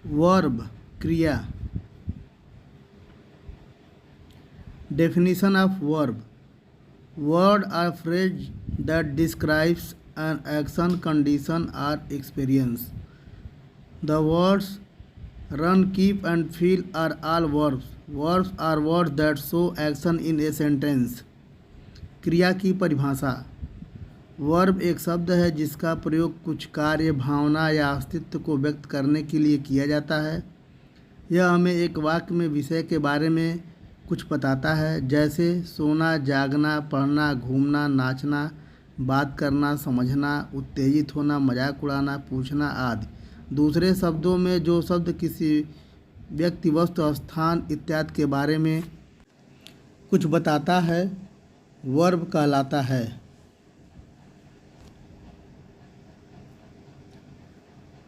Verb क्रिया। Definition of verb. Word or phrase that describes an action, condition or experience. The words run, keep and feel are all verbs. Verbs are words that show action in a sentence. क्रिया की परिभाषा। Verb एक शब्द है जिसका प्रयोग कुछ कार्य, भावना या अस्तित्व को व्यक्त करने के लिए किया जाता है। यह हमें एक वाक्य में विषय के बारे में कुछ बताता है, जैसे सोना, जागना, पढ़ना, घूमना, नाचना, बात करना, समझना, उत्तेजित होना, मजाक उड़ाना, पूछना आदि। दूसरे शब्दों में जो शब्द किसी व्यक्ति, वस्तु, स्थान इत्यादि के बारे में कुछ बताता है वर्ब कहलाता है।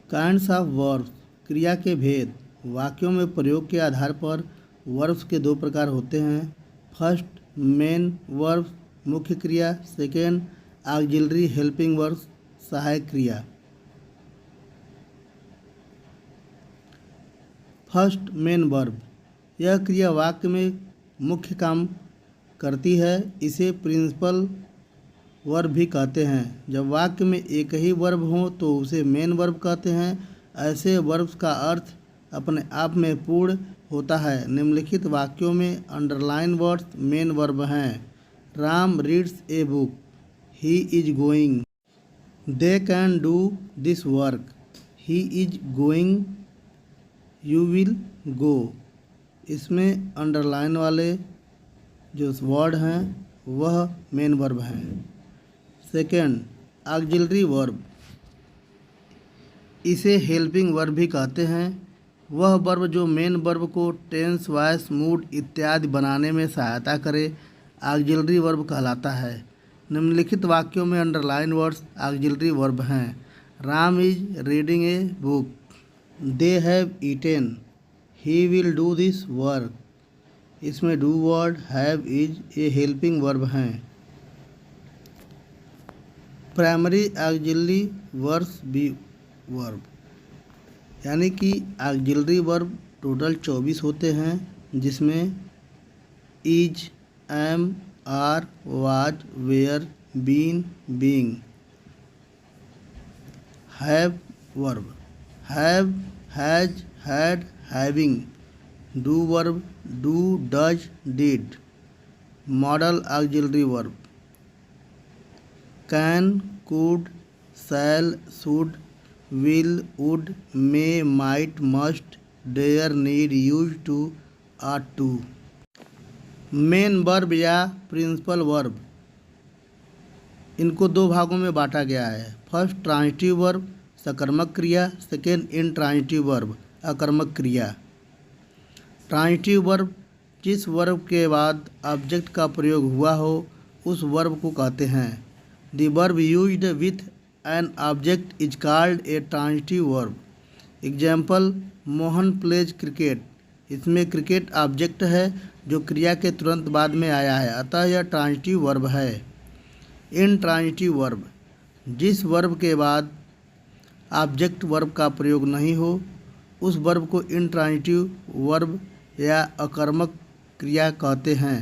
Kinds of verbs. क्रिया के भेद। वाक्यों में प्रयोग के आधार पर वर्ब्स के दो प्रकार होते हैं। फर्स्ट, मेन वर्ब्स मुख्य क्रिया। सेकेंड, ऑक्सिलरी हेल्पिंग वर्ब्स सहायक क्रिया। First, main verb. यह क्रिया वाक्य में मुख्य काम करती है। इसे प्रिंसिपल वर्ब भी कहते हैं। जब वाक्य में एक ही वर्ब हो तो उसे मेन वर्ब कहते हैं। ऐसे वर्ब्स का अर्थ अपने आप में पूर्ण होता है। निम्नलिखित वाक्यों में अंडरलाइन वर्ड्स मेन वर्ब हैं। Ram reads a book, he is going. They can do this work, he is going, you will go. इसमें अंडरलाइन वाले जो वर्ड हैं वह मेन वर्ब हैं। Second, auxiliary verb. इसे हेल्पिंग वर्ब भी कहते हैं। वह वर्ब जो मेन वर्ब को टेंस, वॉइस, मूड इत्यादि बनाने में सहायता करे ऑक्सिलरी वर्ब कहलाता है। निम्नलिखित वाक्यों में अंडरलाइन वर्ड्स ऑक्सिलरी वर्ब हैं। Ram is reading a book, they have eaten, he will do this work. इसमें do word, have, is a helping verb हैं। Primary auxiliary verbs be verb, यानी कि ऑक्सिलरी वर्ब टोटल 24 होते हैं, जिसमें is, am, are, was, were, been, being. Have verb, have, has, had, having. Do verb, do, does, did. Modal auxiliary verb, can, could, shall, should, will, would, may, might, must, dare, need, used to, ought to। Main verb या principal verb, इनको दो भागों में बांटा गया है। First, transitive verb सकर्मक क्रिया। सेकेंड, इंट्रांजिटिव वर्ब अकर्मक क्रिया। ट्रांजिटिव वर्ब जिस वर्ब के बाद ऑब्जेक्ट का प्रयोग हुआ हो उस वर्ब को कहते हैं। The verb used with an object is called a transitive verb. Example, Mohan pledge cricket. इसमें क्रिकेट ऑब्जेक्ट है जो क्रिया के तुरंत बाद में आया है, अतः यह ट्रांजिटिव वर्ब है। इनट्रांजिटिव वर्ब, जिस वर्ब के बाद ऑब्जेक्ट वर्ब का प्रयोग नहीं हो उस वर्ब को इनट्रांजिटिव वर्ब या अकर्मक क्रिया कहते हैं।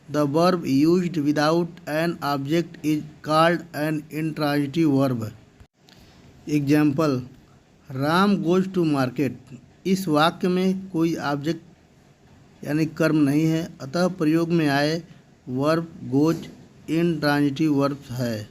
The verb used without an object is called an intransitive verb. Example, Ram goes to market. इस वाक्य में कोई ऑब्जेक्ट यानी कर्म नहीं है, अतः प्रयोग में आए वर्ब गोज इंट्रांजिटिव वर्ब है।